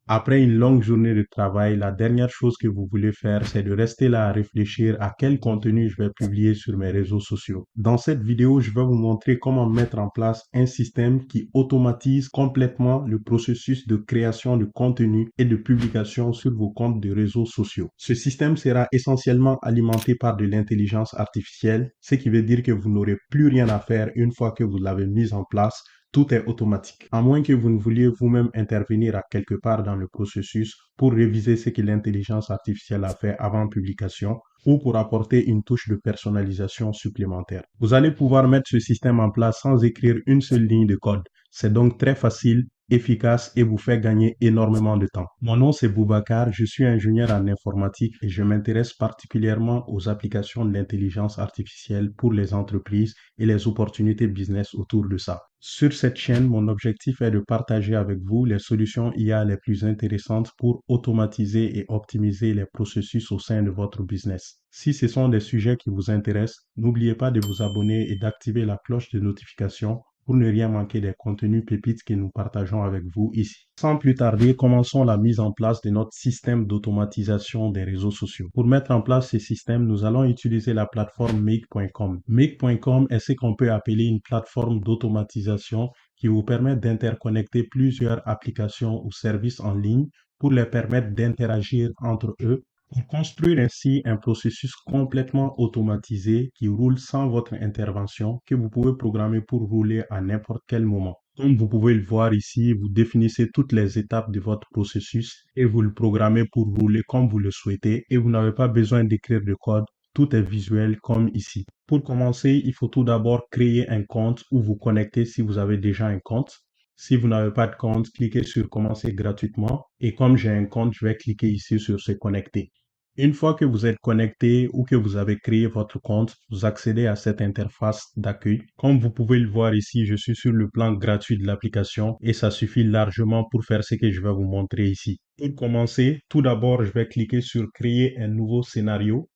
Après une longue journée de travail, la dernière chose que vous voulez faire, c'est de rester là à réfléchir à quel contenu je vais publier sur mes réseaux sociaux. Dans cette vidéo, je vais vous montrer comment mettre en place un système qui automatise complètement le processus de création de contenu et de publication sur vos comptes de réseaux sociaux. Ce système sera essentiellement alimenté par de l'intelligence artificielle, ce qui veut dire que vous n'aurez plus rien à faire une fois que vous l'avez mis en place. Tout est automatique. À moins que vous ne vouliez vous-même intervenir à quelque part dans le processus pour réviser ce que l'intelligence artificielle a fait avant publication ou pour apporter une touche de personnalisation supplémentaire. Vous allez pouvoir mettre ce système en place sans écrire une seule ligne de code. C'est donc très facile, efficace et vous fait gagner énormément de temps. Mon nom c'est Boubacar, je suis ingénieur en informatique et je m'intéresse particulièrement aux applications de l'intelligence artificielle pour les entreprises et les opportunités business autour de ça. Sur cette chaîne, mon objectif est de partager avec vous les solutions IA les plus intéressantes pour automatiser et optimiser les processus au sein de votre business. Si ce sont des sujets qui vous intéressent, n'oubliez pas de vous abonner et d'activer la cloche de notification pour ne rien manquer des contenus pépites que nous partageons avec vous ici. Sans plus tarder, commençons la mise en place de notre système d'automatisation des réseaux sociaux. Pour mettre en place ce système, nous allons utiliser la plateforme Make.com. Make.com est ce qu'on peut appeler une plateforme d'automatisation qui vous permet d'interconnecter plusieurs applications ou services en ligne pour les permettre d'interagir entre eux pour construire ainsi un processus complètement automatisé qui roule sans votre intervention, que vous pouvez programmer pour rouler à n'importe quel moment. Comme vous pouvez le voir ici, vous définissez toutes les étapes de votre processus et vous le programmez pour rouler comme vous le souhaitez et vous n'avez pas besoin d'écrire de code. Tout est visuel comme ici. Pour commencer, il faut tout d'abord créer un compte ou vous connecter si vous avez déjà un compte. Si vous n'avez pas de compte, cliquez sur commencer gratuitement et comme j'ai un compte, je vais cliquer ici sur se connecter. Une fois que vous êtes connecté ou que vous avez créé votre compte, vous accédez à cette interface d'accueil. Comme vous pouvez le voir ici, je suis sur le plan gratuit de l'application et ça suffit largement pour faire ce que je vais vous montrer ici. Pour commencer, tout d'abord, je vais cliquer sur créer un nouveau scénario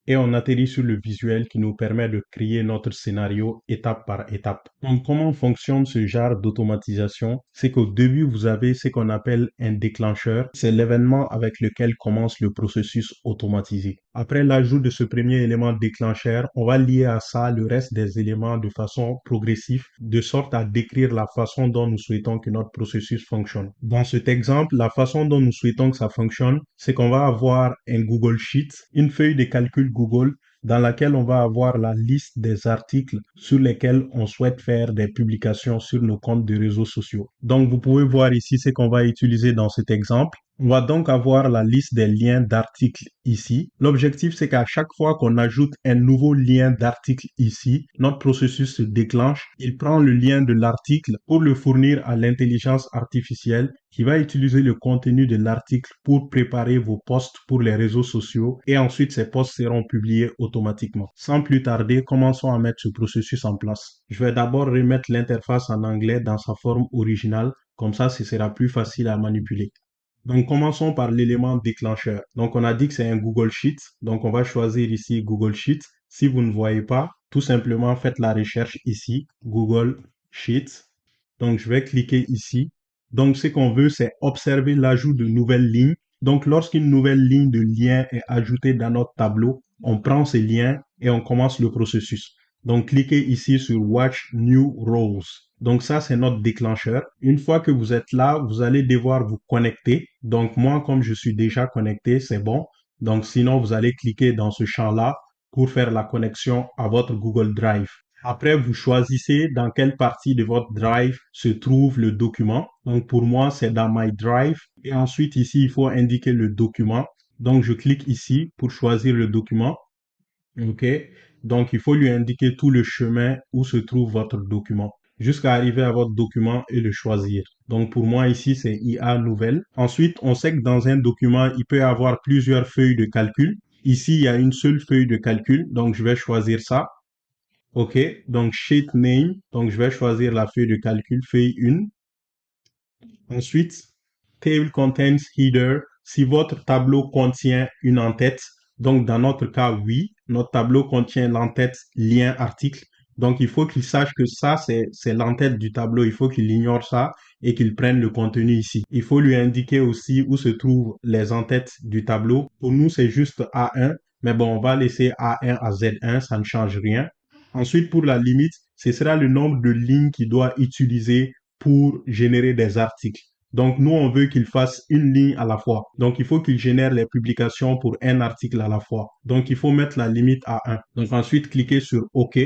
et on atterrit sur le visuel qui nous permet de créer notre scénario étape par étape. Donc, comment fonctionne ce genre d'automatisation? C'est qu'au début, vous avez ce qu'on appelle un déclencheur. C'est l'événement avec lequel commence le processus automatisé. Après l'ajout de ce premier élément déclencheur, on va lier à ça le reste des éléments de façon progressive, de sorte à décrire la façon dont nous souhaitons que notre processus fonctionne. Dans cet exemple, la façon dont nous souhaitons que ça fonctionne, c'est qu'on va avoir un Google Sheet, une feuille de calcul Google dans laquelle on va avoir la liste des articles sur lesquels on souhaite faire des publications sur nos comptes de réseaux sociaux. Donc, vous pouvez voir ici ce qu'on va utiliser dans cet exemple. On va donc avoir la liste des liens d'articles ici. L'objectif, c'est qu'à chaque fois qu'on ajoute un nouveau lien d'article ici, notre processus se déclenche. Il prend le lien de l'article pour le fournir à l'intelligence artificielle qui va utiliser le contenu de l'article pour préparer vos posts pour les réseaux sociaux et ensuite ces posts seront publiés automatiquement. Sans plus tarder, commençons à mettre ce processus en place. Je vais d'abord remettre l'interface en anglais dans sa forme originale, comme ça ce sera plus facile à manipuler. Donc, commençons par l'élément déclencheur. Donc, on a dit que c'est un Google Sheet. Donc, on va choisir ici Google Sheet. Si vous ne voyez pas, tout simplement faites la recherche ici, Google Sheet. Donc, je vais cliquer ici. Donc, ce qu'on veut, c'est observer l'ajout de nouvelles lignes. Donc, lorsqu'une nouvelle ligne de lien est ajoutée dans notre tableau, on prend ces liens et on commence le processus. Donc, cliquez ici sur Watch New Rows. Donc, ça, c'est notre déclencheur. Une fois que vous êtes là, vous allez devoir vous connecter. Donc, moi, comme je suis déjà connecté, c'est bon. Donc, sinon, vous allez cliquer dans ce champ-là pour faire la connexion à votre Google Drive. Après, vous choisissez dans quelle partie de votre Drive se trouve le document. Donc, pour moi, c'est dans My Drive. Et ensuite, ici, il faut indiquer le document. Donc, je clique ici pour choisir le document. OK. Donc, il faut lui indiquer tout le chemin où se trouve votre document jusqu'à arriver à votre document et le choisir. Donc, pour moi, ici, c'est IA nouvelle. Ensuite, on sait que dans un document, il peut y avoir plusieurs feuilles de calcul. Ici, il y a une seule feuille de calcul. Donc, je vais choisir ça. OK. Donc, sheet name. Donc, je vais choisir la feuille de calcul, feuille 1. Ensuite, table contains header. Si votre tableau contient une en-tête, donc dans notre cas, oui, notre tableau contient l'en-tête lien article. Donc, il faut qu'il sache que ça, c'est l'entête du tableau. Il faut qu'il ignore ça et qu'il prenne le contenu ici. Il faut lui indiquer aussi où se trouvent les entêtes du tableau. Pour nous, c'est juste A1, mais bon, on va laisser A1 à Z1, ça ne change rien. Ensuite, pour la limite, ce sera le nombre de lignes qu'il doit utiliser pour générer des articles. Donc, nous, on veut qu'il fasse une ligne à la fois. Donc, il faut qu'il génère les publications pour un article à la fois. Donc, il faut mettre la limite à 1. Donc, ensuite, cliquer sur OK.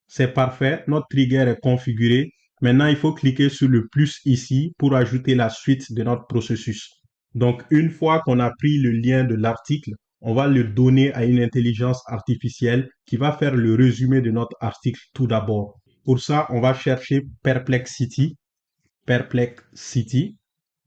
C'est parfait. Notre trigger est configuré. Maintenant, il faut cliquer sur le plus ici pour ajouter la suite de notre processus. Donc, une fois qu'on a pris le lien de l'article, on va le donner à une intelligence artificielle qui va faire le résumé de notre article tout d'abord. Pour ça, on va chercher Perplexity. Perplexity.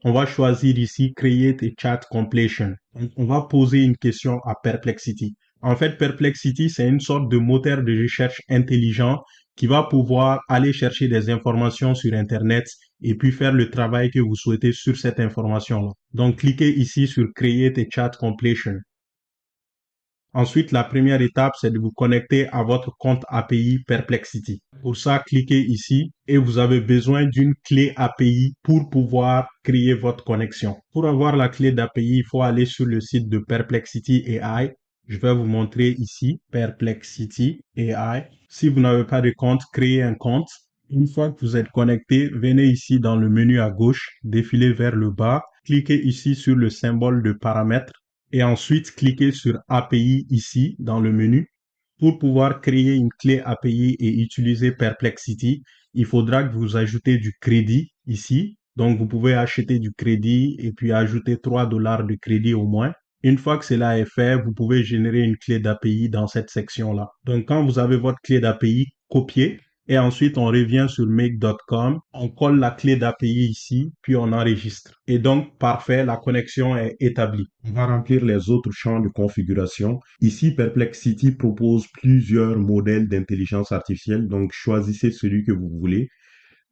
On va choisir ici Create a Chat Completion. Donc, on va poser une question à Perplexity. En fait, Perplexity, c'est une sorte de moteur de recherche intelligent qui va pouvoir aller chercher des informations sur Internet et puis faire le travail que vous souhaitez sur cette information-là. Donc, cliquez ici sur Create a Chat Completion. Ensuite, la première étape, c'est de vous connecter à votre compte API Perplexity. Pour ça, cliquez ici et vous avez besoin d'une clé API pour pouvoir créer votre connexion. Pour avoir la clé d'API, il faut aller sur le site de Perplexity AI. Je vais vous montrer ici Perplexity AI. Si vous n'avez pas de compte, créez un compte. Une fois que vous êtes connecté, venez ici dans le menu à gauche, défilez vers le bas, cliquez ici sur le symbole de paramètres et ensuite cliquez sur API ici dans le menu. Pour pouvoir créer une clé API et utiliser Perplexity, il faudra que vous ajoutez du crédit ici. Donc, vous pouvez acheter du crédit et puis ajouter 3 dollars de crédit au moins. Une fois que cela est fait, vous pouvez générer une clé d'API dans cette section-là. Donc, quand vous avez votre clé d'API, copiez et ensuite on revient sur make.com, on colle la clé d'API ici, puis on enregistre. Et donc, parfait, la connexion est établie. On va remplir les autres champs de configuration. Ici, Perplexity propose plusieurs modèles d'intelligence artificielle, donc choisissez celui que vous voulez.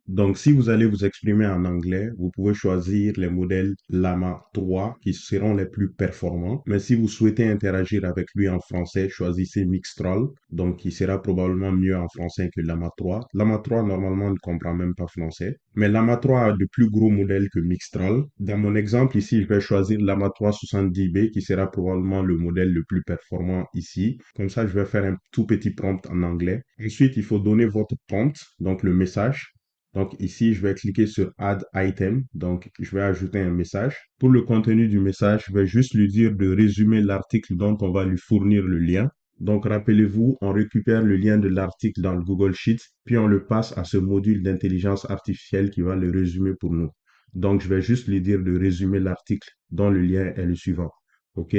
Donc, si vous allez vous exprimer en anglais, vous pouvez choisir les modèles Llama 3 qui seront les plus performants. Mais si vous souhaitez interagir avec lui en français, choisissez Mixtral, donc qui sera probablement mieux en français que Llama 3. Llama 3, normalement, ne comprend même pas français. Mais Llama 3 a de plus gros modèles que Mixtral. Dans mon exemple ici, je vais choisir Llama 3 70B qui sera probablement le modèle le plus performant ici. Comme ça, je vais faire un tout petit prompt en anglais. Ensuite, il faut donner votre prompt, donc le message. Donc ici, je vais cliquer sur Add Item. Donc, je vais ajouter un message. Pour le contenu du message, je vais juste lui dire de résumer l'article dont on va lui fournir le lien. Donc, rappelez-vous, on récupère le lien de l'article dans le Google Sheet, puis on le passe à ce module d'intelligence artificielle qui va le résumer pour nous. Donc, je vais juste lui dire de résumer l'article dont le lien est le suivant. OK?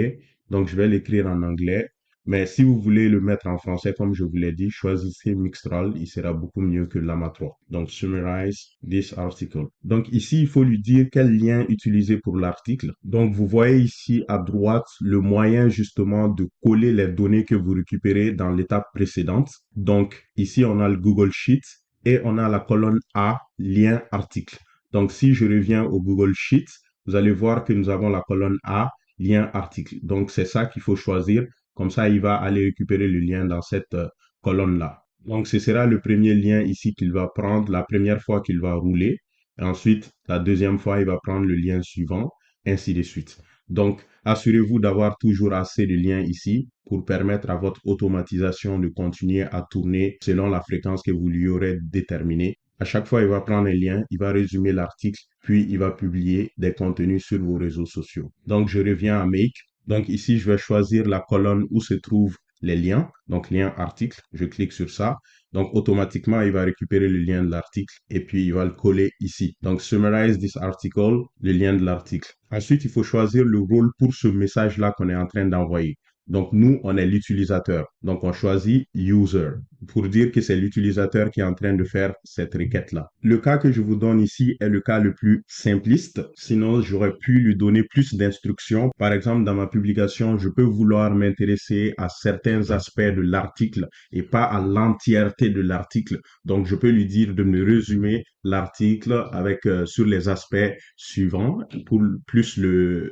Donc, je vais l'écrire en anglais. Mais si vous voulez le mettre en français, comme je vous l'ai dit, choisissez Mixtral, il sera beaucoup mieux que Llama 3. Donc, summarize this article. Donc, ici, il faut lui dire quel lien utiliser pour l'article. Donc, vous voyez ici à droite le moyen justement de coller les données que vous récupérez dans l'étape précédente. Donc, ici, on a le Google Sheet et on a la colonne A, lien article. Donc, si je reviens au Google Sheet, vous allez voir que nous avons la colonne A, lien article. Donc, c'est ça qu'il faut choisir. Comme ça, il va aller récupérer le lien dans cette colonne-là. Donc, ce sera le premier lien ici qu'il va prendre la première fois qu'il va rouler. Et ensuite, la deuxième fois, il va prendre le lien suivant, ainsi de suite. Donc, assurez-vous d'avoir toujours assez de liens ici pour permettre à votre automatisation de continuer à tourner selon la fréquence que vous lui aurez déterminée. À chaque fois, il va prendre un lien, il va résumer l'article, puis il va publier des contenus sur vos réseaux sociaux. Donc, je reviens à Make. Donc ici, je vais choisir la colonne où se trouvent les liens. Donc lien article, je clique sur ça. Donc automatiquement, il va récupérer le lien de l'article et puis il va le coller ici. Donc summarize this article, le lien de l'article. Ensuite, il faut choisir le rôle pour ce message-là qu'on est en train d'envoyer. Donc nous, on est l'utilisateur. Donc on choisit user pour dire que c'est l'utilisateur qui est en train de faire cette requête-là. Le cas que je vous donne ici est le cas le plus simpliste. Sinon, j'aurais pu lui donner plus d'instructions. Par exemple, dans ma publication, je peux vouloir m'intéresser à certains aspects de l'article et pas à l'entièreté de l'article. Donc, je peux lui dire de me résumer l'article avec sur les aspects suivants pour plus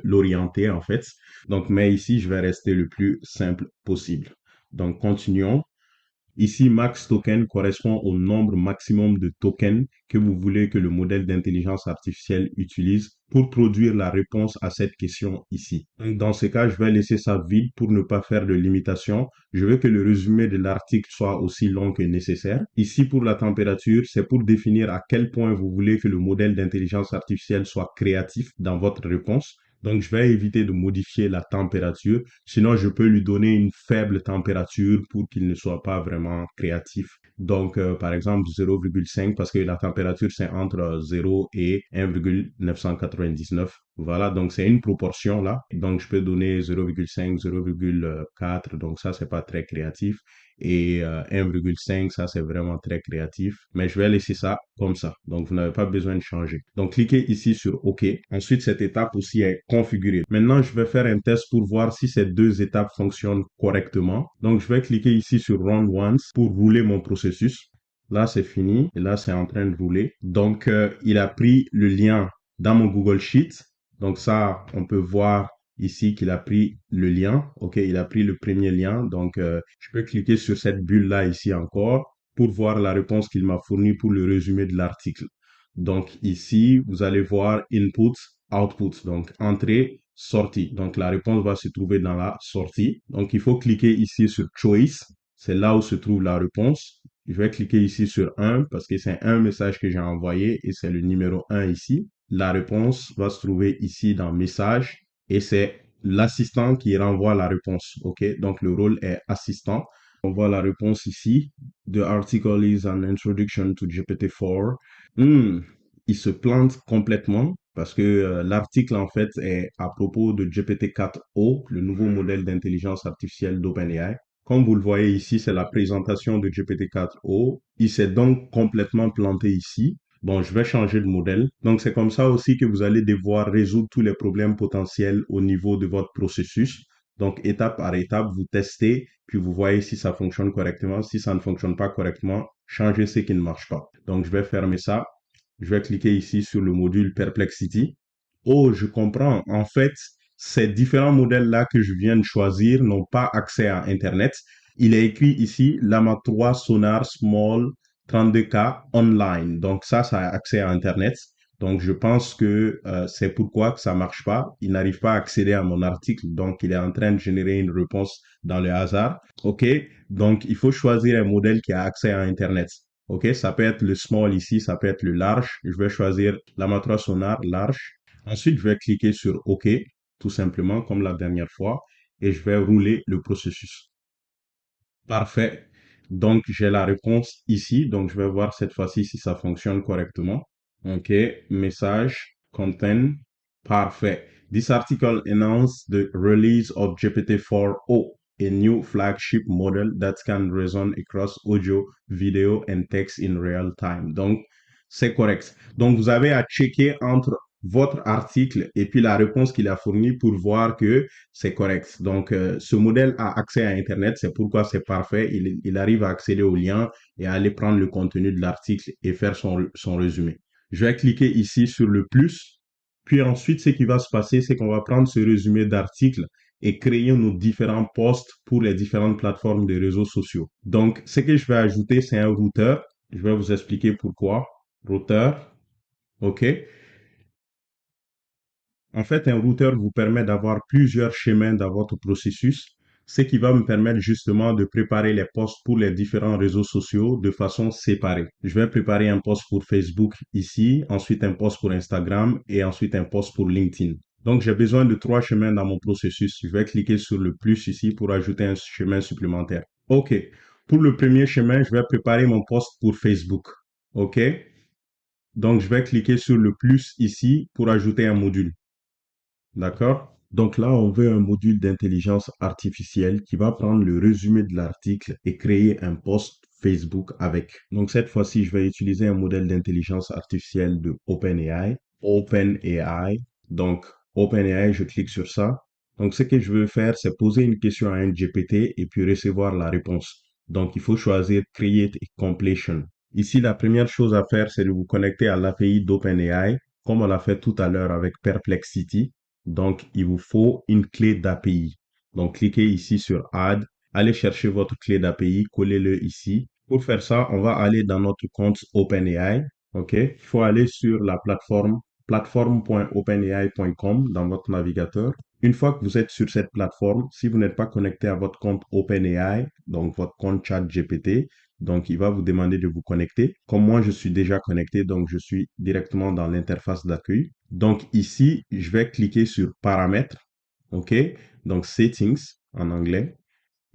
l'orienter en fait. Donc, mais ici, je vais rester le plus simple possible. Donc, continuons. Ici, max token correspond au nombre maximum de tokens que vous voulez que le modèle d'intelligence artificielle utilise pour produire la réponse à cette question ici. Donc, dans ce cas, je vais laisser ça vide pour ne pas faire de limitation. Je veux que le résumé de l'article soit aussi long que nécessaire. Ici, pour la température, c'est pour définir à quel point vous voulez que le modèle d'intelligence artificielle soit créatif dans votre réponse. Donc, je vais éviter de modifier la température. Sinon, je peux lui donner une faible température pour qu'il ne soit pas vraiment créatif. Donc, par exemple, 0,5 parce que la température, c'est entre 0 et 1,999. Voilà, donc c'est une proportion là. Donc, je peux donner 0,5, 0,4. Donc, ça, c'est pas très créatif. Et 1,5, ça, c'est vraiment très créatif. Mais je vais laisser ça comme ça. Donc, vous n'avez pas besoin de changer. Donc, cliquez ici sur OK. Ensuite, cette étape aussi est configurée. Maintenant, je vais faire un test pour voir si ces deux étapes fonctionnent correctement. Donc, je vais cliquer ici sur Run Once pour rouler mon processus. Là, c'est fini. Et là, c'est en train de rouler. Donc, il a pris le lien dans mon Google Sheet. Donc, ça, on peut voir ici qu'il a pris le lien. OK, il a pris le premier lien. Donc, je peux cliquer sur cette bulle-là ici encore pour voir la réponse qu'il m'a fournie pour le résumé de l'article. Donc, ici, vous allez voir input, output. Donc, entrée, sortie. Donc, la réponse va se trouver dans la sortie. Donc, il faut cliquer ici sur choice. C'est là où se trouve la réponse. Je vais cliquer ici sur 1 parce que c'est un message que j'ai envoyé et c'est le numéro 1 ici. La réponse va se trouver ici dans message et c'est l'assistant qui renvoie la réponse. OK? Donc, le rôle est assistant. On voit la réponse ici. The article is an introduction to GPT-4. Il se plante complètement parce que l'article, en fait, est à propos de GPT-4o, le nouveau modèle d'intelligence artificielle d'OpenAI. Comme vous le voyez ici, c'est la présentation de GPT-4o. Il s'est donc complètement planté ici. Bon, je vais changer de modèle. Donc, c'est comme ça aussi que vous allez devoir résoudre tous les problèmes potentiels au niveau de votre processus. Donc, étape par étape, vous testez, puis vous voyez si ça fonctionne correctement. Si ça ne fonctionne pas correctement, changez ce qui ne marche pas. Donc, je vais fermer ça. Je vais cliquer ici sur le module Perplexity. Oh, je comprends. En fait, ces différents modèles-là que je viens de choisir n'ont pas accès à Internet. Il est écrit ici Llama 3 Sonar Small 32K Online. Donc ça a accès à Internet. Donc je pense que c'est pourquoi que ça marche pas. Il n'arrive pas à accéder à mon article. Donc il est en train de générer une réponse dans le hasard. OK? Donc il faut choisir un modèle qui a accès à Internet. OK? Ça peut être le small ici, ça peut être le large. Je vais choisir Llama 3 Sonar large. Ensuite, je vais cliquer sur OK, tout simplement, comme la dernière fois, et je vais rouler le processus. Parfait. Donc, j'ai la réponse ici. Donc, je vais voir cette fois-ci si ça fonctionne correctement. OK. Message, content. Parfait. This article announced the release of GPT-4o, a new flagship model that can reason across audio, video, and text in real time. Donc, c'est correct. Donc, vous avez à checker entre votre article et puis la réponse qu'il a fournie pour voir que c'est correct. Donc, ce modèle a accès à Internet, c'est pourquoi c'est parfait. Il arrive à accéder au lien et à aller prendre le contenu de l'article et faire son résumé. Je vais cliquer ici sur le plus. Puis ensuite, ce qui va se passer, c'est qu'on va prendre ce résumé d'article et créer nos différents posts pour les différentes plateformes de réseaux sociaux. Donc, ce que je vais ajouter, c'est un routeur. Je vais vous expliquer pourquoi. Routeur. OK. En fait, un routeur vous permet d'avoir plusieurs chemins dans votre processus, ce qui va me permettre justement de préparer les posts pour les différents réseaux sociaux de façon séparée. Je vais préparer un post pour Facebook ici, ensuite un post pour Instagram et ensuite un post pour LinkedIn. Donc, j'ai besoin de 3 chemins dans mon processus. Je vais cliquer sur le plus ici pour ajouter un chemin supplémentaire. OK. Pour le premier chemin, je vais préparer mon post pour Facebook. OK. Donc, je vais cliquer sur le plus ici pour ajouter un module. D'accord? Donc là, on veut un module d'intelligence artificielle qui va prendre le résumé de l'article et créer un post Facebook avec. Donc cette fois-ci, je vais utiliser un modèle d'intelligence artificielle de OpenAI. OpenAI. Donc OpenAI, je clique sur ça. Donc ce que je veux faire, c'est poser une question à un GPT et puis recevoir la réponse. Donc il faut choisir Create et Completion. Ici, la première chose à faire, c'est de vous connecter à l'API d'OpenAI, comme on l'a fait tout à l'heure avec Perplexity. Donc, il vous faut une clé d'API. Donc, cliquez ici sur Add Allez chercher votre clé d'API, collez-le ici. Pour faire ça, on va aller dans notre compte OpenAI. OK? Il faut aller sur la plateforme.openai.com dans votre navigateur. Une fois que vous êtes sur cette plateforme, si vous n'êtes pas connecté à votre compte OpenAI, donc votre compte ChatGPT, donc il va vous demander de vous connecter. Comme moi, je suis déjà connecté, donc je suis directement dans l'interface d'accueil. Donc ici, je vais cliquer sur Paramètres. OK? Donc Settings en anglais.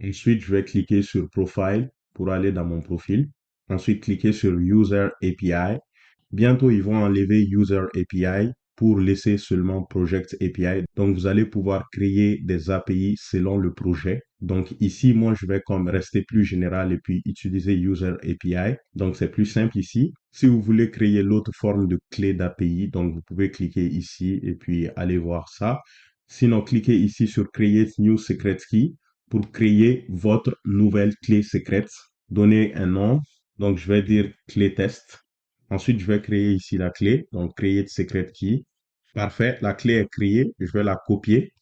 Ensuite, je vais cliquer sur Profile pour aller dans mon profil. Ensuite, cliquer sur User API. Bientôt, ils vont enlever User API pour laisser seulement Project API. Donc, vous allez pouvoir créer des API selon le projet. Donc, ici, moi, je vais comme rester plus général et puis utiliser User API. Donc, c'est plus simple ici. Si vous voulez créer l'autre forme de clé d'API, donc vous pouvez cliquer ici et puis aller voir ça. Sinon, cliquez ici sur Create New Secret Key pour créer votre nouvelle clé secrète. Donnez un nom. Donc, je vais dire clé test. Ensuite, je vais créer ici la clé. Donc, create secret key. Parfait. La clé est créée. Je vais la copier.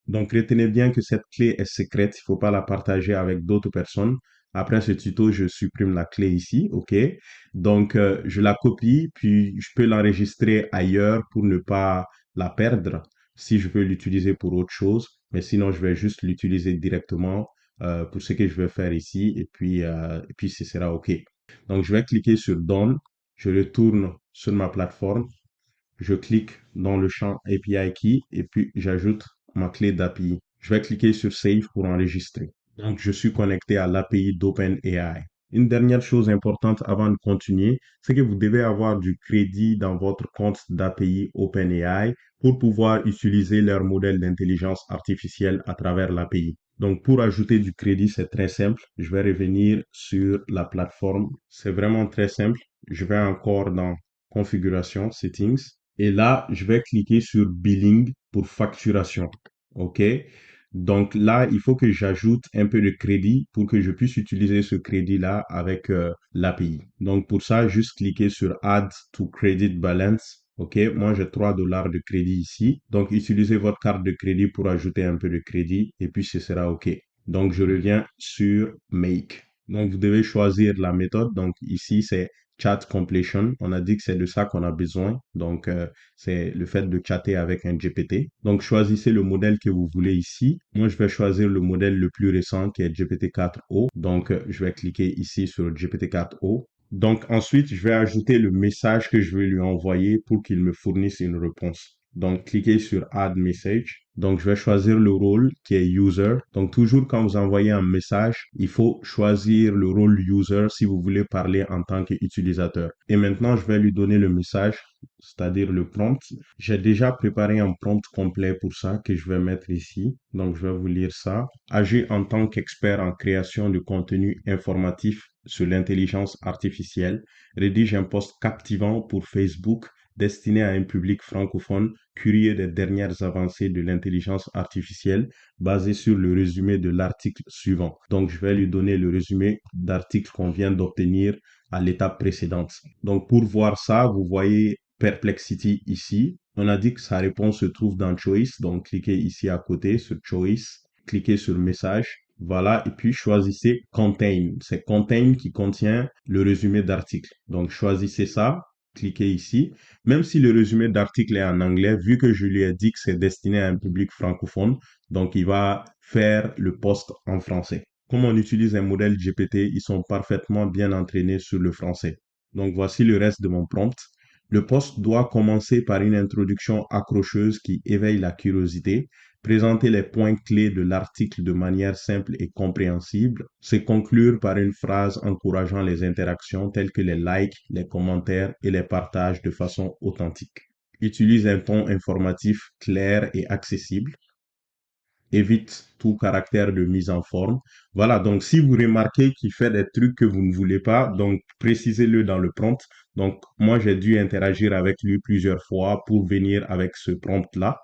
Donc, retenez bien que cette clé est secrète. Il ne faut pas la partager avec d'autres personnes. Après ce tuto, je supprime la clé ici. OK. Donc, je la copie, puis je peux l'enregistrer ailleurs pour ne pas la perdre si je veux l'utiliser pour autre chose. Mais sinon, je vais juste l'utiliser directement pour ce que je vais faire ici. Et puis, ce sera OK. Donc, je vais cliquer sur Done. Je retourne sur ma plateforme. Je clique dans le champ API Key et puis j'ajoute ma clé d'API. Je vais cliquer sur Save pour enregistrer. Donc, je suis connecté à l'API d'OpenAI. Une dernière chose importante avant de continuer, c'est que vous devez avoir du crédit dans votre compte d'API OpenAI pour pouvoir utiliser leur modèle d'intelligence artificielle à travers l'API. Donc, pour ajouter du crédit, c'est très simple. Je vais revenir sur la plateforme. C'est vraiment très simple. Je vais encore dans Configuration, Settings. Et là, je vais cliquer sur Billing pour facturation. OK? Donc là, il faut que j'ajoute un peu de crédit pour que je puisse utiliser ce crédit-là avec l'API. Donc pour ça, juste cliquer sur Add to Credit Balance. OK? Moi, j'ai $3 de crédit ici. Donc utilisez votre carte de crédit pour ajouter un peu de crédit et puis ce sera OK. Donc je reviens sur Make. Donc vous devez choisir la méthode. Donc ici, c'est Chat Completion. On a dit que c'est de ça qu'on a besoin. Donc, c'est le fait de chatter avec un GPT. Donc, choisissez le modèle que vous voulez ici. Moi, je vais choisir le modèle le plus récent qui est GPT-4o. Donc, je vais cliquer ici sur GPT-4o. Donc, ensuite, je vais ajouter le message que je vais lui envoyer pour qu'il me fournisse une réponse. Donc, cliquez sur Add Message. Donc, je vais choisir le rôle qui est User. Donc, toujours quand vous envoyez un message, il faut choisir le rôle User si vous voulez parler en tant qu'utilisateur. Et maintenant, je vais lui donner le message, c'est-à-dire le prompt. J'ai déjà préparé un prompt complet pour ça que je vais mettre ici. Donc, je vais vous lire ça. Agir en tant qu'expert en création de contenu informatif sur l'intelligence artificielle. Rédige un post captivant pour Facebook destiné à un public francophone curieux des dernières avancées de l'intelligence artificielle basé sur le résumé de l'article suivant. Donc, je vais lui donner le résumé d'article qu'on vient d'obtenir à l'étape précédente. Donc, pour voir ça, vous voyez Perplexity ici. On a dit que sa réponse se trouve dans Choice. Donc, cliquez ici à côté sur Choice. Cliquez sur Message. Voilà, et puis choisissez Contain. C'est Contain qui contient le résumé d'article. Donc, choisissez ça, cliquez ici. Même si le résumé d'article est en anglais, vu que je lui ai dit que c'est destiné à un public francophone, donc il va faire le post en français. Comme on utilise un modèle GPT, ils sont parfaitement bien entraînés sur le français. Donc, voici le reste de mon prompt. Le post doit commencer par une introduction accrocheuse qui éveille la curiosité, présenter les points clés de l'article de manière simple et compréhensible, se conclure par une phrase encourageant les interactions telles que les likes, les commentaires et les partages de façon authentique. Utilise un ton informatif clair et accessible. Évite tout caractère de mise en forme. Voilà, donc si vous remarquez qu'il fait des trucs que vous ne voulez pas, donc précisez-le dans le prompt. Donc moi, j'ai dû interagir avec lui plusieurs fois pour venir avec ce prompt-là.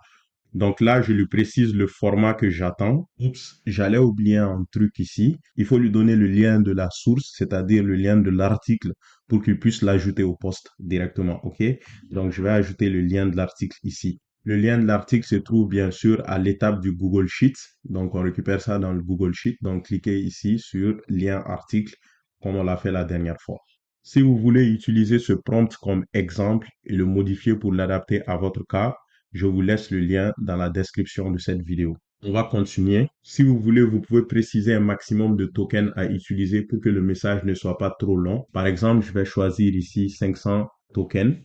Donc là, je lui précise le format que j'attends. Oups, j'allais oublier un truc ici. Il faut lui donner le lien de la source, c'est-à-dire le lien de l'article pour qu'il puisse l'ajouter au poste directement. OK? Donc, je vais ajouter le lien de l'article ici. Le lien de l'article se trouve bien sûr à l'étape du Google Sheet. Donc, on récupère ça dans le Google Sheet. Donc, cliquez ici sur lien article comme on l'a fait la dernière fois. Si vous voulez utiliser ce prompt comme exemple et le modifier pour l'adapter à votre cas, je vous laisse le lien dans la description de cette vidéo. On va continuer. Si vous voulez, vous pouvez préciser un maximum de tokens à utiliser pour que le message ne soit pas trop long. Par exemple, je vais choisir ici 500 tokens.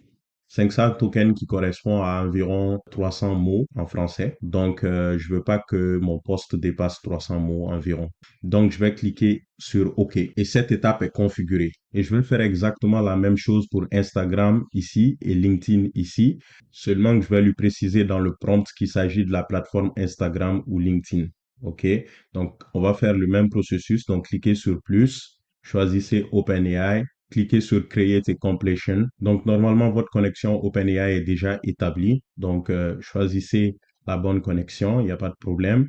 500 tokens qui correspond à environ 300 mots en français. Donc, je veux pas que mon post dépasse 300 mots environ. Donc, je vais cliquer sur OK. Et cette étape est configurée. Et je vais faire exactement la même chose pour Instagram ici et LinkedIn ici. Seulement que je vais lui préciser dans le prompt qu'il s'agit de la plateforme Instagram ou LinkedIn. OK. Donc, on va faire le même processus. Donc, cliquez sur plus. Choisissez OpenAI. Cliquez sur Create a Completion. Donc, normalement, votre connexion OpenAI est déjà établie. Donc, choisissez la bonne connexion. Il n'y a pas de problème.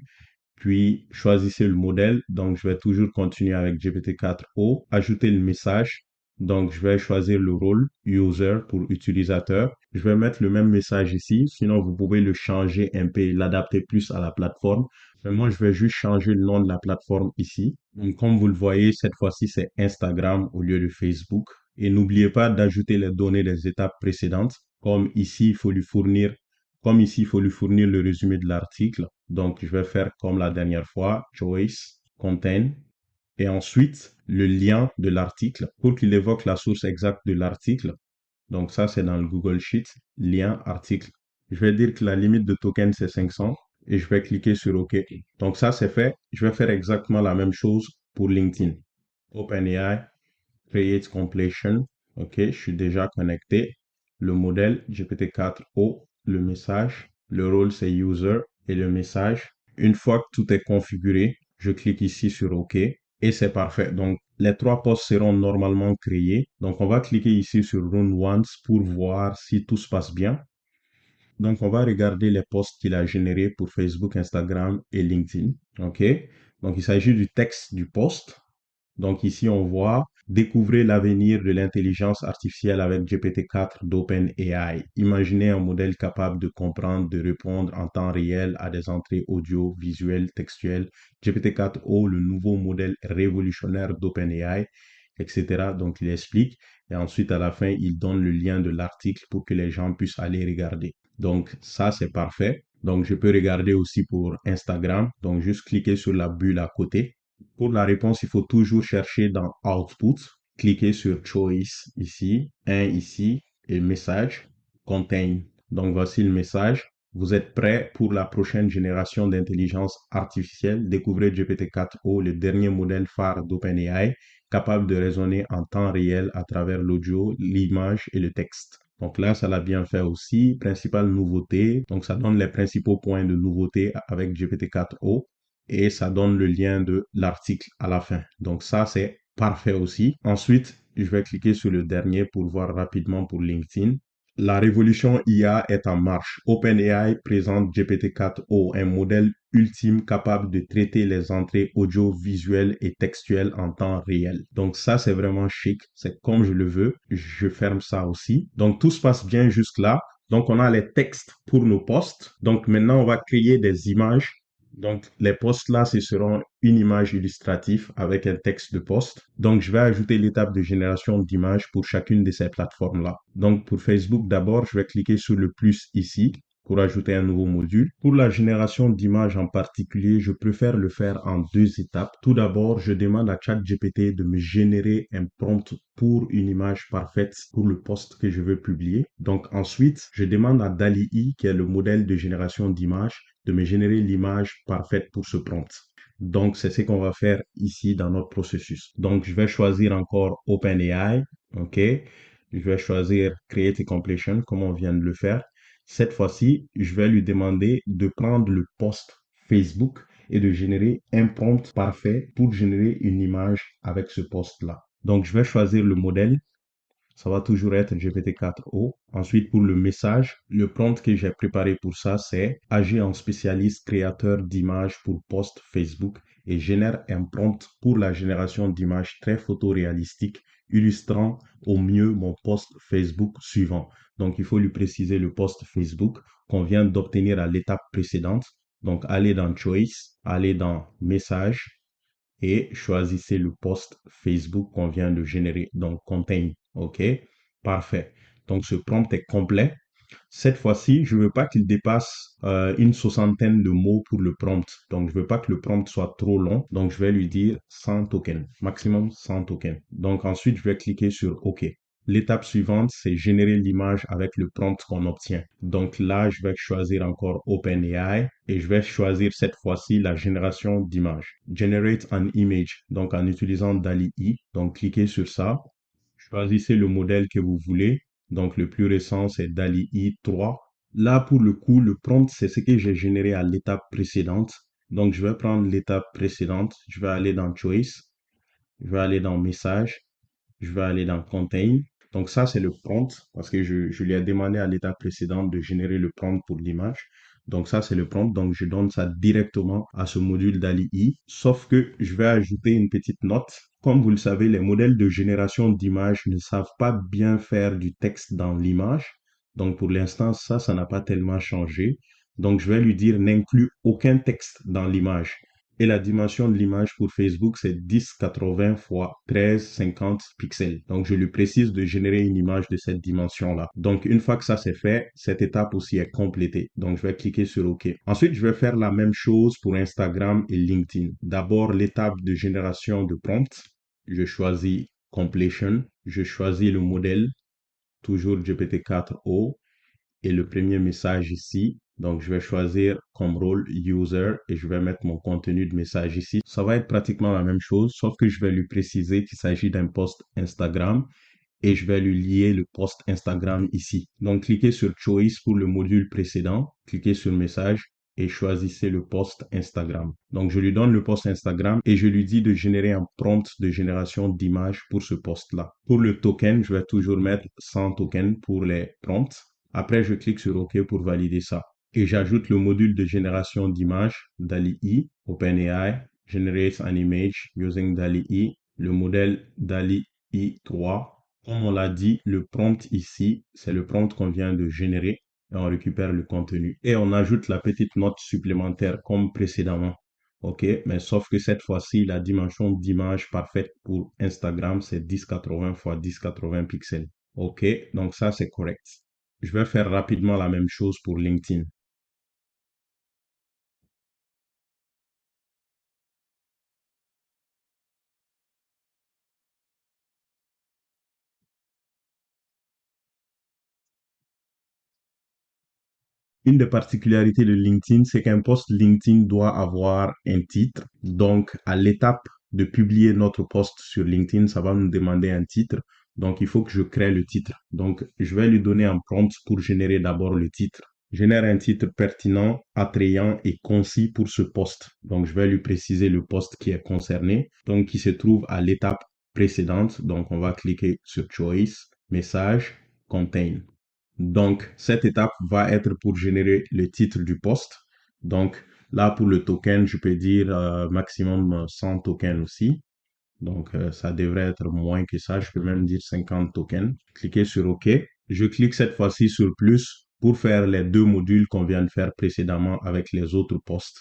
Puis, choisissez le modèle. Donc, je vais toujours continuer avec GPT-4o. Ajoutez le message. Donc, je vais choisir le rôle user pour utilisateur. Je vais mettre le même message ici. Sinon, vous pouvez le changer un peu, l'adapter plus à la plateforme. Mais moi, je vais juste changer le nom de la plateforme ici. Donc, comme vous le voyez, cette fois-ci, c'est Instagram au lieu de Facebook. Et n'oubliez pas d'ajouter les données des étapes précédentes. Comme ici, il faut lui fournir le résumé de l'article. Donc, je vais faire comme la dernière fois, choice, contain, et ensuite le lien de l'article pour qu'il évoque la source exacte de l'article. Donc, ça, c'est dans le Google Sheet, lien, article. Je vais dire que la limite de token, c'est 500 et je vais cliquer sur OK. Donc, ça, c'est fait. Je vais faire exactement la même chose pour LinkedIn. OpenAI, Create Completion. OK, je suis déjà connecté. Le modèle GPT-4o, le message. Le rôle, c'est User et le message. Une fois que tout est configuré, je clique ici sur OK et c'est parfait. Donc, les trois posts seront normalement créés. Donc, on va cliquer ici sur Run Once pour voir si tout se passe bien. Donc, on va regarder les posts qu'il a générés pour Facebook, Instagram et LinkedIn. OK? Donc, il s'agit du texte du post. Donc ici, on voit découvrir l'avenir de l'intelligence artificielle avec GPT-4 d'OpenAI. Imaginez un modèle capable de comprendre, de répondre en temps réel à des entrées audio, visuelles, textuelles. GPT-4o, le nouveau modèle révolutionnaire d'OpenAI, etc. Donc il explique. Et ensuite, à la fin, il donne le lien de l'article pour que les gens puissent aller regarder. Donc ça, c'est parfait. Donc je peux regarder aussi pour Instagram. Donc juste cliquer sur la bulle à côté. Pour la réponse, il faut toujours chercher dans Output, cliquer sur Choice ici, 1 ici, et Message, Contain. Donc voici le message. Vous êtes prêt pour la prochaine génération d'intelligence artificielle? Découvrez GPT-4o, le dernier modèle phare d'OpenAI, capable de raisonner en temps réel à travers l'audio, l'image et le texte. Donc là, ça l'a bien fait aussi. Principale nouveauté. Donc ça donne les principaux points de nouveauté avec GPT-4o et ça donne le lien de l'article à la fin. Donc ça, c'est parfait aussi. Ensuite, je vais cliquer sur le dernier pour voir rapidement pour LinkedIn. La révolution IA est en marche. OpenAI présente GPT-4o, un modèle ultime capable de traiter les entrées audio, visuelles et textuelles en temps réel. Donc ça, c'est vraiment chic. C'est comme je le veux. Je ferme ça aussi. Donc tout se passe bien jusque-là. Donc on a les textes pour nos posts. Donc maintenant, on va créer des images. Donc, les posts là, ce seront une image illustrative avec un texte de post. Donc, je vais ajouter l'étape de génération d'images pour chacune de ces plateformes-là. Donc, pour Facebook, d'abord, je vais cliquer sur le plus ici pour ajouter un nouveau module. Pour la génération d'images en particulier, je préfère le faire en deux étapes. Tout d'abord, je demande à ChatGPT de me générer un prompt pour une image parfaite pour le post que je veux publier. Donc ensuite, je demande à DALL-E, qui est le modèle de génération d'images, de me générer l'image parfaite pour ce prompt. Donc, c'est ce qu'on va faire ici dans notre processus. Donc, je vais choisir encore OpenAI. OK. Je vais choisir Create a Completion, comme on vient de le faire. Cette fois-ci, je vais lui demander de prendre le post Facebook et de générer un prompt parfait pour générer une image avec ce post-là. Donc, je vais choisir le modèle. Ça va toujours être GPT-4o. Ensuite, pour le message, le prompt que j'ai préparé pour ça, c'est agir en spécialiste créateur d'images pour post Facebook et génère un prompt pour la génération d'images très photoréalistiques illustrant au mieux mon post Facebook suivant. Donc, il faut lui préciser le post Facebook qu'on vient d'obtenir à l'étape précédente. Donc, allez dans Choice, allez dans Message et choisissez le post Facebook qu'on vient de générer. Donc, Contain. OK? Parfait. Donc, ce prompt est complet. Cette fois-ci, je ne veux pas qu'il dépasse une soixantaine de mots pour le prompt. Donc, je ne veux pas que le prompt soit trop long. Donc, je vais lui dire 100 tokens, maximum 100 tokens. Donc, ensuite, je vais cliquer sur OK. L'étape suivante, c'est générer l'image avec le prompt qu'on obtient. Donc là, je vais choisir encore OpenAI et je vais choisir cette fois-ci la génération d'image. Generate an image, donc en utilisant DALL-E. Donc, cliquez sur ça. Choisissez le modèle que vous voulez. Donc, le plus récent, c'est DALL-E 3. Là, pour le coup, le prompt, c'est ce que j'ai généré à l'étape précédente. Donc, je vais prendre l'étape précédente. Je vais aller dans Choice. Je vais aller dans Message. Je vais aller dans Contain. Donc, ça, c'est le prompt parce que je lui ai demandé à l'étape précédente de générer le prompt pour l'image. Donc, ça, c'est le prompt. Donc, je donne ça directement à ce module DALL-E. Sauf que je vais ajouter une petite note. Comme vous le savez, les modèles de génération d'images ne savent pas bien faire du texte dans l'image. Donc, pour l'instant, ça n'a pas tellement changé. Donc, je vais lui dire n'inclut aucun texte dans l'image. Et la dimension de l'image pour Facebook, c'est 1080 x 1350 pixels. Donc, je lui précise de générer une image de cette dimension-là. Donc, une fois que ça c'est fait, cette étape aussi est complétée. Donc, je vais cliquer sur OK. Ensuite, je vais faire la même chose pour Instagram et LinkedIn. D'abord, l'étape de génération de prompt. Je choisis Completion. Je choisis le modèle, toujours GPT-4o et le premier message ici. Donc, je vais choisir comme rôle user et je vais mettre mon contenu de message ici. Ça va être pratiquement la même chose, sauf que je vais lui préciser qu'il s'agit d'un post Instagram et je vais lui lier le post Instagram ici. Donc, cliquez sur Choice pour le module précédent, cliquez sur Message et choisissez le post Instagram. Donc, je lui donne le post Instagram et je lui dis de générer un prompt de génération d'image pour ce post-là. Pour le token, je vais toujours mettre 100 tokens pour les prompts. Après, je clique sur OK pour valider ça. Et j'ajoute le module de génération d'image DALL-E, OpenAI, Generate an image using DALL-E, le modèle DALL-E 3. Comme on l'a dit, le prompt ici, c'est le prompt qu'on vient de générer et on récupère le contenu. Et on ajoute la petite note supplémentaire comme précédemment. OK, mais sauf que cette fois-ci, la dimension d'image parfaite pour Instagram, c'est 1080 x 1080 pixels. OK, donc ça, c'est correct. Je vais faire rapidement la même chose pour LinkedIn. Une des particularités de LinkedIn, c'est qu'un post LinkedIn doit avoir un titre. Donc, à l'étape de publier notre post sur LinkedIn, ça va nous demander un titre. Donc, il faut que je crée le titre. Donc, je vais lui donner un prompt pour générer d'abord le titre. Génère un titre pertinent, attrayant et concis pour ce post. Donc, je vais lui préciser le post qui est concerné, donc qui se trouve à l'étape précédente. Donc, on va cliquer sur Choice, Message, Contain. Donc, cette étape va être pour générer le titre du post. Donc, là, pour le token, je peux dire maximum 100 tokens aussi. Donc, ça devrait être moins que ça. Je peux même dire 50 tokens. Cliquez sur OK. Je clique cette fois-ci sur plus pour faire les deux modules qu'on vient de faire précédemment avec les autres posts.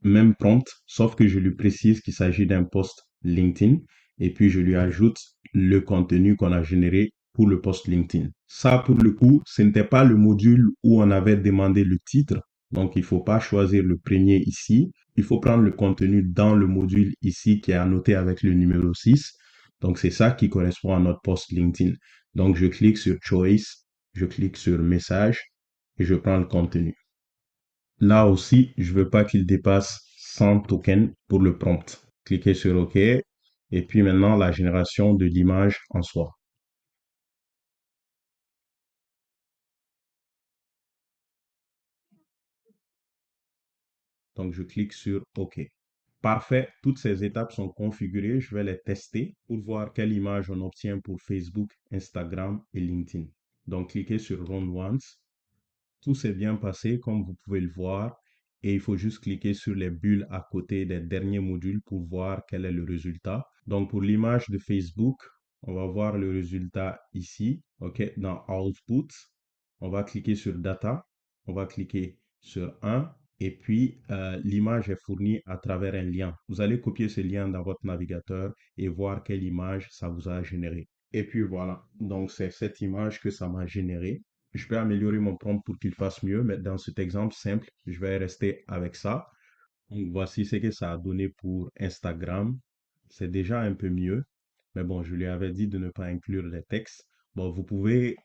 Même prompt, sauf que je lui précise qu'il s'agit d'un post LinkedIn et puis je lui ajoute le contenu qu'on a généré pour le post LinkedIn. Ça, pour le coup, ce n'était pas le module où on avait demandé le titre. Donc, il ne faut pas choisir le premier ici. Il faut prendre le contenu dans le module ici qui est annoté avec le numéro 6. Donc, c'est ça qui correspond à notre post LinkedIn. Donc, je clique sur Choice, je clique sur Message et je prends le contenu. Là aussi, je veux pas qu'il dépasse 100 tokens pour le prompt. Cliquez sur OK. Et puis maintenant, la génération de l'image en soi. Donc, je clique sur OK. Parfait. Toutes ces étapes sont configurées. Je vais les tester pour voir quelle image on obtient pour Facebook, Instagram et LinkedIn. Donc, cliquez sur Run Once. Tout s'est bien passé, comme vous pouvez le voir, et il faut juste cliquer sur les bulles à côté des derniers modules pour voir quel est le résultat. Donc, pour l'image de Facebook, on va voir le résultat ici, OK, dans Output. On va cliquer sur Data, on va cliquer sur 1, et puis l'image est fournie à travers un lien. Vous allez copier ce lien dans votre navigateur et voir quelle image ça vous a généré. Et puis voilà, donc c'est cette image que ça m'a généré. Je peux améliorer mon prompt pour qu'il fasse mieux, mais dans cet exemple simple, je vais rester avec ça. Donc voici ce que ça a donné pour Instagram. C'est déjà un peu mieux, mais bon, je lui avais dit de ne pas inclure les textes. Bon, vous pouvez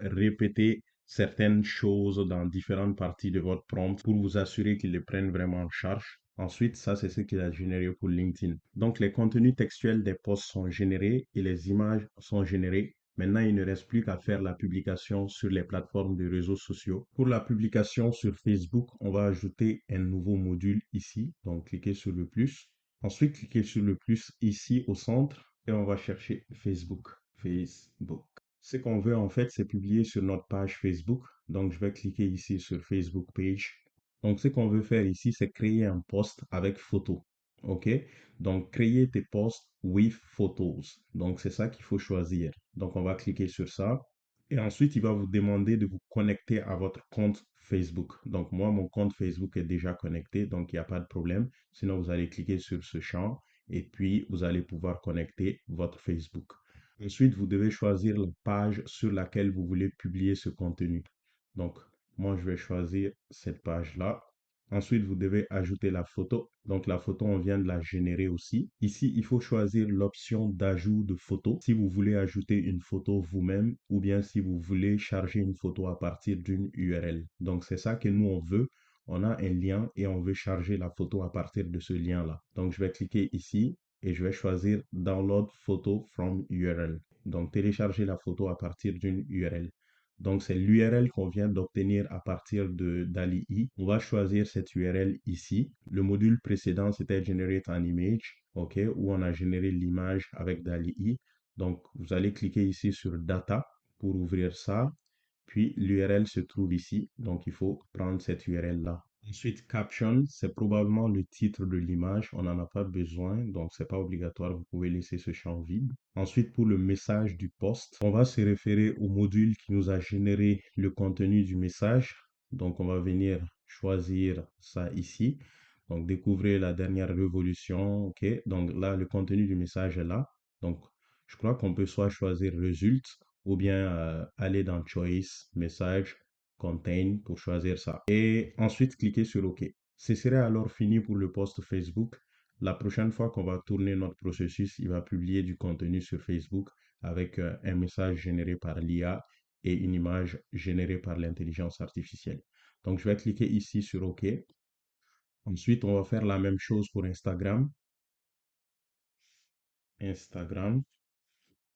répéter certaines choses dans différentes parties de votre prompt pour vous assurer qu'il les prenne vraiment en charge. Ensuite, ça, c'est ce qu'il a généré pour LinkedIn. Donc, les contenus textuels des posts sont générés et les images sont générées. Maintenant, il ne reste plus qu'à faire la publication sur les plateformes de réseaux sociaux. Pour la publication sur Facebook, on va ajouter un nouveau module ici. Donc, cliquez sur le plus. Ensuite, cliquez sur le plus ici au centre et on va chercher Facebook. Facebook. Ce qu'on veut en fait, c'est publier sur notre page Facebook. Donc, je vais cliquer ici sur Facebook Page. Donc, ce qu'on veut faire ici, c'est créer un post avec photo. OK? Donc, créer tes posts with photos. Donc, c'est ça qu'il faut choisir. Donc, on va cliquer sur ça. Et ensuite, il va vous demander de vous connecter à votre compte Facebook. Donc, moi, mon compte Facebook est déjà connecté, donc il n'y a pas de problème. Sinon, vous allez cliquer sur ce champ et puis vous allez pouvoir connecter votre Facebook. Ensuite, vous devez choisir la page sur laquelle vous voulez publier ce contenu. Donc, moi, je vais choisir cette page-là. Ensuite, vous devez ajouter la photo. Donc, la photo, on vient de la générer aussi. Ici, il faut choisir l'option d'ajout de photo. Si vous voulez ajouter une photo vous-même ou bien si vous voulez charger une photo à partir d'une URL. Donc, c'est ça que nous, on veut. On a un lien et on veut charger la photo à partir de ce lien-là. Donc, je vais cliquer ici et je vais choisir Download Photo from URL. Donc, télécharger la photo à partir d'une URL. Donc, c'est l'URL qu'on vient d'obtenir à partir de DALI-E. On va choisir cette URL ici. Le module précédent, c'était Generate an Image, OK, où on a généré l'image avec DALI-E. Donc, vous allez cliquer ici sur Data pour ouvrir ça. Puis, l'URL se trouve ici. Donc, il faut prendre cette URL-là. Ensuite, caption, c'est probablement le titre de l'image. On n'en a pas besoin, donc c'est pas obligatoire. Vous pouvez laisser ce champ vide. Ensuite, pour le message du post, on va se référer au module qui nous a généré le contenu du message. Donc, on va venir choisir ça ici. Donc, découvrez la dernière révolution. OK. Donc, là, le contenu du message est là. Donc, je crois qu'on peut soit choisir Result ou bien aller dans Choice, Message, Contain pour choisir ça. Et ensuite, cliquez sur OK. Ce serait alors fini pour le post Facebook. La prochaine fois qu'on va tourner notre processus, il va publier du contenu sur Facebook avec un message généré par l'IA et une image générée par l'intelligence artificielle. Donc, je vais cliquer ici sur OK. Ensuite, on va faire la même chose pour Instagram. Instagram.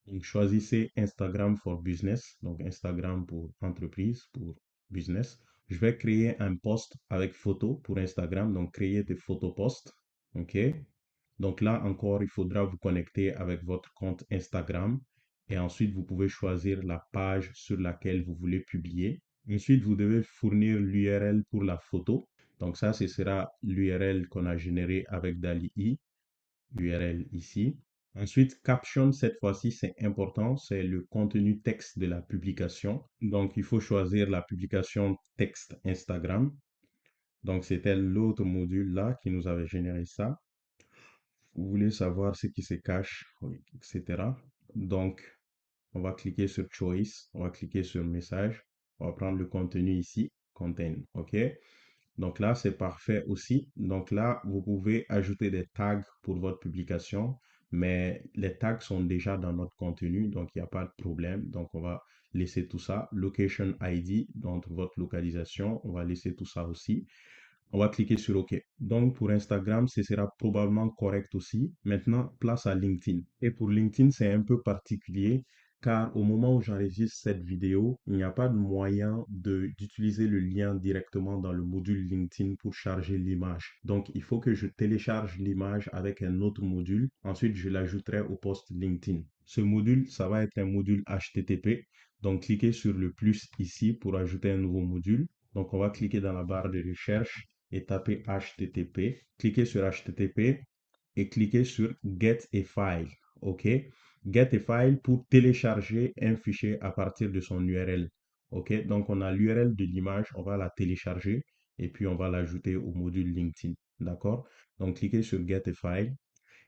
Donc, choisissez Instagram for Business, donc Instagram pour entreprise, pour business. Je vais créer un post avec photo pour Instagram, donc créer des photos posts. OK? Donc là encore, il faudra vous connecter avec votre compte Instagram et ensuite vous pouvez choisir la page sur laquelle vous voulez publier. Ensuite, vous devez fournir l'URL pour la photo. Donc ça, ce sera l'URL qu'on a généré avec DALI-E. URL ici. Ensuite, caption, cette fois-ci, c'est important, c'est le contenu texte de la publication. Donc, il faut choisir la publication texte Instagram. Donc, c'était l'autre module là qui nous avait généré ça. Vous voulez savoir ce qui se cache, oui, etc. Donc, on va cliquer sur Choice, on va cliquer sur Message, on va prendre le contenu ici, Contain, OK? Donc là, c'est parfait aussi. Donc là, vous pouvez ajouter des tags pour votre publication, mais les tags sont déjà dans notre contenu, donc il n'y a pas de problème. Donc on va laisser tout ça. Location ID, donc votre localisation, on va laisser tout ça aussi. On va cliquer sur OK. Donc pour Instagram, ce sera probablement correct aussi. Maintenant, place à LinkedIn. Et pour LinkedIn, c'est un peu particulier car au moment où j'enregistre cette vidéo, il n'y a pas de moyen d'utiliser le lien directement dans le module LinkedIn pour charger l'image. Donc, il faut que je télécharge l'image avec un autre module. Ensuite, je l'ajouterai au post LinkedIn. Ce module, ça va être un module HTTP. Donc, cliquez sur le plus ici pour ajouter un nouveau module. Donc, on va cliquer dans la barre de recherche et taper HTTP. Cliquez sur HTTP et cliquez sur Get a File. OK? Get a File pour télécharger un fichier à partir de son URL. OK? Donc, on a l'URL de l'image, on va la télécharger et puis on va l'ajouter au module LinkedIn. D'accord? Donc, cliquez sur Get a File.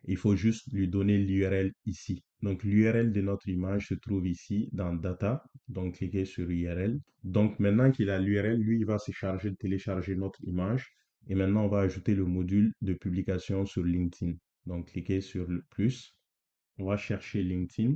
Il faut juste lui donner l'URL ici. Donc, l'URL de notre image se trouve ici dans Data. Donc, cliquez sur URL. Donc, maintenant qu'il a l'URL, lui, il va se charger de télécharger notre image. Et maintenant, on va ajouter le module de publication sur LinkedIn. Donc, cliquez sur le plus. On va chercher LinkedIn.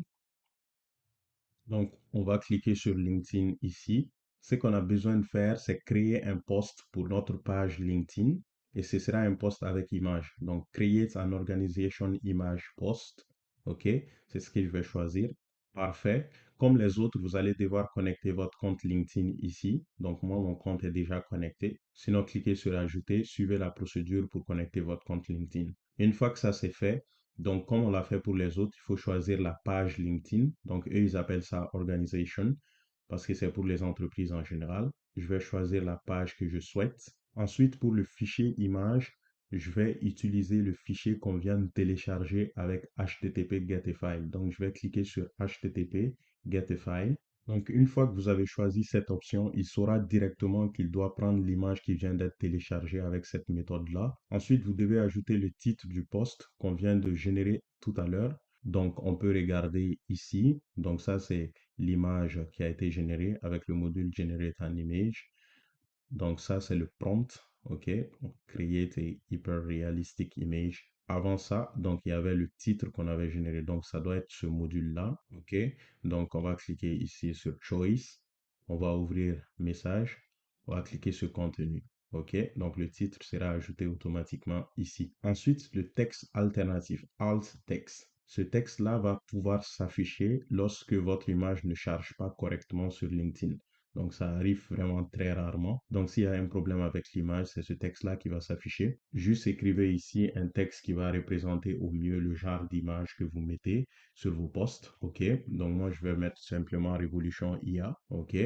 Donc, on va cliquer sur LinkedIn ici. Ce qu'on a besoin de faire, c'est créer un post pour notre page LinkedIn. Et ce sera un post avec image. Donc, create an organization image post. OK, c'est ce que je vais choisir. Parfait. Comme les autres, vous allez devoir connecter votre compte LinkedIn ici. Donc, moi, mon compte est déjà connecté. Sinon, cliquez sur Ajouter, suivez la procédure pour connecter votre compte LinkedIn. Une fois que ça c'est fait, donc, comme on l'a fait pour les autres, il faut choisir la page LinkedIn. Donc, eux, ils appellent ça Organization parce que c'est pour les entreprises en général. Je vais choisir la page que je souhaite. Ensuite, pour le fichier image, je vais utiliser le fichier qu'on vient de télécharger avec HTTP Getafile. Donc, je vais cliquer sur HTTP Getafile. Donc, une fois que vous avez choisi cette option, il saura directement qu'il doit prendre l'image qui vient d'être téléchargée avec cette méthode-là. Ensuite, vous devez ajouter le titre du post qu'on vient de générer tout à l'heure. Donc, on peut regarder ici. Donc, ça, c'est l'image qui a été générée avec le module Generate an Image. Donc, ça, c'est le prompt. OK. Donc, create a hyper realistic image. Avant ça, donc, il y avait le titre qu'on avait généré. Donc, ça doit être ce module-là. OK. Donc, on va cliquer ici sur Choice. On va ouvrir Message. On va cliquer sur Contenu. OK. Donc, le titre sera ajouté automatiquement ici. Ensuite, le texte alternatif, Alt Text. Ce texte-là va pouvoir s'afficher lorsque votre image ne charge pas correctement sur LinkedIn. Donc, ça arrive vraiment très rarement. Donc, s'il y a un problème avec l'image, c'est ce texte-là qui va s'afficher. Juste écrivez ici un texte qui va représenter au mieux le genre d'image que vous mettez sur vos posts. OK. Donc, moi, je vais mettre simplement Révolution IA. OK.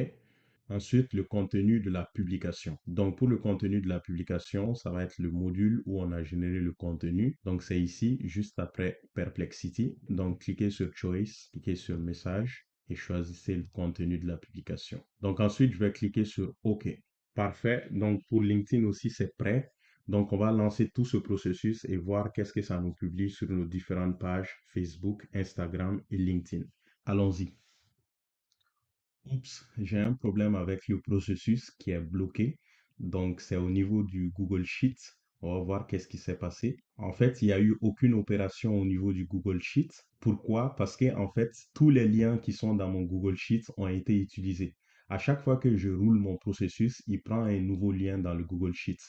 Ensuite, le contenu de la publication. Donc, pour le contenu de la publication, ça va être le module où on a généré le contenu. Donc, c'est ici, juste après Perplexity. Donc, cliquez sur Choice, cliquez sur Message et choisissez le contenu de la publication. Donc, ensuite, je vais cliquer sur OK. Parfait. Donc, pour LinkedIn aussi, c'est prêt. Donc, on va lancer tout ce processus et voir qu'est-ce que ça nous publie sur nos différentes pages Facebook, Instagram et LinkedIn. Allons-y. Oups, j'ai un problème avec le processus qui est bloqué. Donc, c'est au niveau du Google Sheet. On va voir qu'est-ce qui s'est passé. En fait, il n'y a eu aucune opération au niveau du Google Sheet. Pourquoi? Parce que, en fait, tous les liens qui sont dans mon Google Sheet ont été utilisés. À chaque fois que je roule mon processus, il prend un nouveau lien dans le Google Sheet.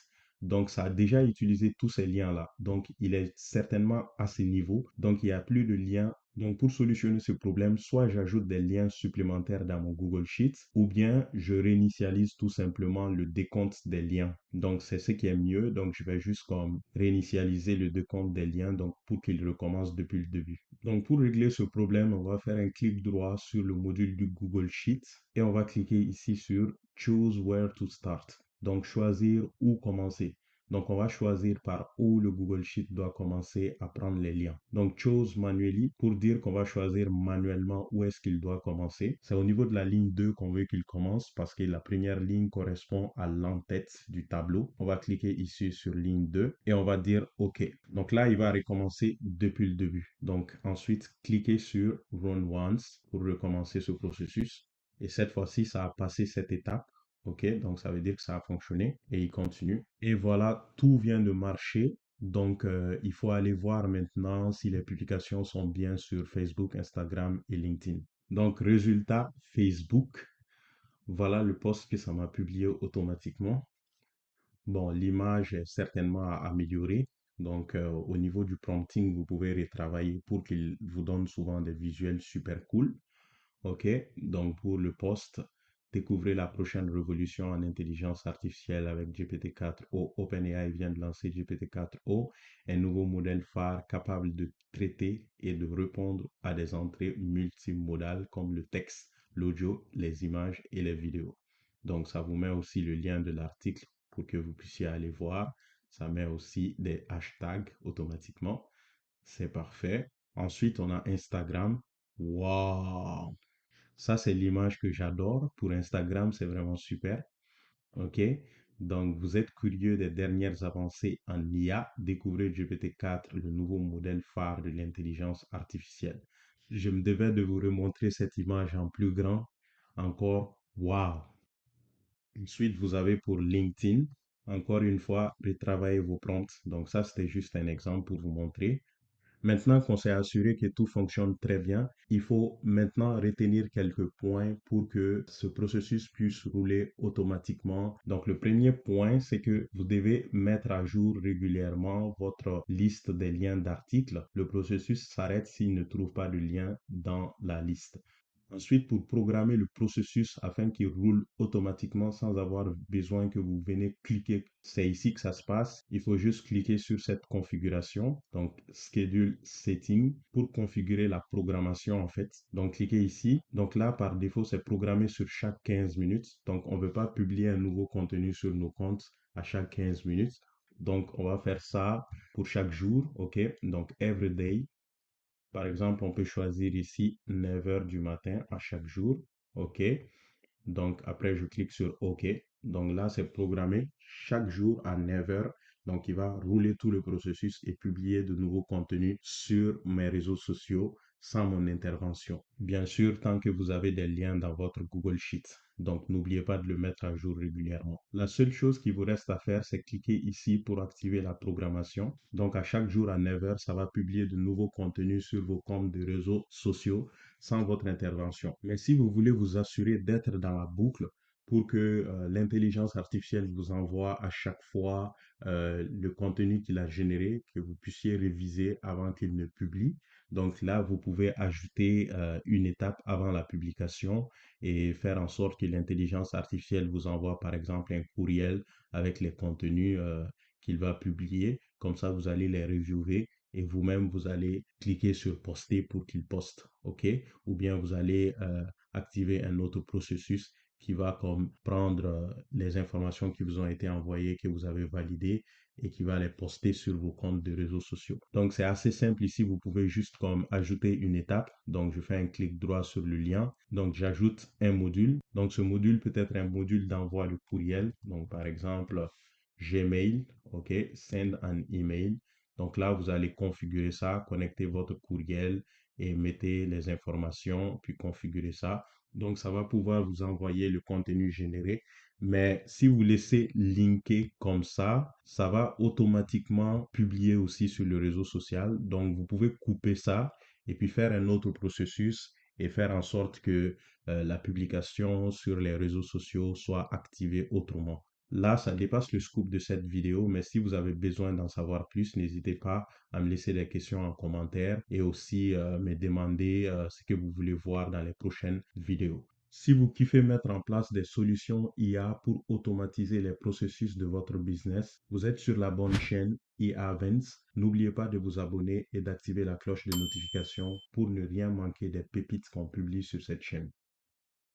Donc, ça a déjà utilisé tous ces liens-là. Donc, il est certainement à ce niveau. Donc, il n'y a plus de lien. Donc, pour solutionner ce problème, soit j'ajoute des liens supplémentaires dans mon Google Sheet, ou bien je réinitialise tout simplement le décompte des liens. Donc, c'est ce qui est mieux. Donc, je vais juste comme réinitialiser le décompte des liens donc pour qu'il recommence depuis le début. Donc, pour régler ce problème, on va faire un clic droit sur le module du Google Sheet et on va cliquer ici sur Choose where to start. Donc, choisir où commencer. Donc, on va choisir par où le Google Sheet doit commencer à prendre les liens. Donc, Choose Manually pour dire qu'on va choisir manuellement où est-ce qu'il doit commencer. C'est au niveau de la ligne 2 qu'on veut qu'il commence parce que la première ligne correspond à l'entête du tableau. On va cliquer ici sur ligne 2 et on va dire OK. Donc là, il va recommencer depuis le début. Donc, ensuite, cliquez sur Run Once pour recommencer ce processus. Et cette fois-ci, ça a passé cette étape. OK, donc ça veut dire que ça a fonctionné et il continue. Et voilà, tout vient de marcher. Donc, il faut aller voir maintenant si les publications sont bien sur Facebook, Instagram et LinkedIn. Donc, résultat, Facebook. Voilà le post que ça m'a publié automatiquement. Bon, l'image est certainement à améliorer. Donc, au niveau du prompting, vous pouvez retravailler pour qu'il vous donne souvent des visuels super cool. OK, donc pour le poste, découvrez la prochaine révolution en intelligence artificielle avec GPT-4o. OpenAI vient de lancer GPT-4o, un nouveau modèle phare capable de traiter et de répondre à des entrées multimodales comme le texte, l'audio, les images et les vidéos. Donc, ça vous met aussi le lien de l'article pour que vous puissiez aller voir. Ça met aussi des hashtags automatiquement. C'est parfait. Ensuite, on a Instagram. Waouh! Ça, c'est l'image que j'adore. Pour Instagram, c'est vraiment super. OK? Donc, vous êtes curieux des dernières avancées en IA. Découvrez GPT-4, le nouveau modèle phare de l'intelligence artificielle. Je me devais de vous remontrer cette image en plus grand. Encore, waouh! Ensuite, vous avez pour LinkedIn, encore une fois, retravailler vos prompts. Donc ça, c'était juste un exemple pour vous montrer. Maintenant qu'on s'est assuré que tout fonctionne très bien, il faut maintenant retenir quelques points pour que ce processus puisse rouler automatiquement. Donc, le premier point, c'est que vous devez mettre à jour régulièrement votre liste des liens d'articles. Le processus s'arrête s'il ne trouve pas de lien dans la liste. Ensuite, pour programmer le processus afin qu'il roule automatiquement sans avoir besoin que vous venez cliquer, c'est ici que ça se passe. Il faut juste cliquer sur cette configuration, donc Schedule Setting, pour configurer la programmation en fait. Donc, cliquez ici. Donc là, par défaut, c'est programmé sur chaque 15 minutes. Donc, on ne veut pas publier un nouveau contenu sur nos comptes à chaque 15 minutes. Donc, on va faire ça pour chaque jour, OK? Donc, every day. Par exemple, on peut choisir ici 9 heures du matin à chaque jour. OK. Donc, après, je clique sur OK. Donc là, c'est programmé chaque jour à 9 heures. Donc, il va rouler tout le processus et publier de nouveaux contenus sur mes réseaux sociaux sans mon intervention. Bien sûr, tant que vous avez des liens dans votre Google Sheet. Donc, n'oubliez pas de le mettre à jour régulièrement. La seule chose qui vous reste à faire, c'est cliquer ici pour activer la programmation. Donc, à chaque jour à 9 heures, ça va publier de nouveaux contenus sur vos comptes de réseaux sociaux sans votre intervention. Mais si vous voulez vous assurer d'être dans la boucle pour que l'intelligence artificielle vous envoie à chaque fois le contenu qu'il a généré, que vous puissiez réviser avant qu'il ne publie. Donc là, vous pouvez ajouter une étape avant la publication et faire en sorte que l'intelligence artificielle vous envoie par exemple un courriel avec les contenus qu'il va publier. Comme ça, vous allez les reviewer et vous-même, vous allez cliquer sur poster pour qu'il poste, OK? Ou bien vous allez activer un autre processus qui va comme prendre les informations qui vous ont été envoyées, que vous avez validées et qui va les poster sur vos comptes de réseaux sociaux. Donc, c'est assez simple ici. Vous pouvez juste comme ajouter une étape. Donc, je fais un clic droit sur le lien. Donc, j'ajoute un module. Donc, ce module peut être un module d'envoi de courriel. Donc, par exemple, Gmail, OK, send an email. Donc là, vous allez configurer ça, connecter votre courriel et mettez les informations, puis configurer ça. Donc, ça va pouvoir vous envoyer le contenu généré. Mais si vous laissez linker comme ça va automatiquement publier aussi sur le réseau social. Donc, vous pouvez couper ça et puis faire un autre processus et faire en sorte que la publication sur les réseaux sociaux soit activée autrement. Là, ça dépasse le scoop de cette vidéo, mais si vous avez besoin d'en savoir plus, n'hésitez pas à me laisser des questions en commentaire et aussi me demander ce que vous voulez voir dans les prochaines vidéos. Si vous kiffez mettre en place des solutions IA pour automatiser les processus de votre business, vous êtes sur la bonne chaîne IA Vents. N'oubliez pas de vous abonner et d'activer la cloche de notification pour ne rien manquer des pépites qu'on publie sur cette chaîne.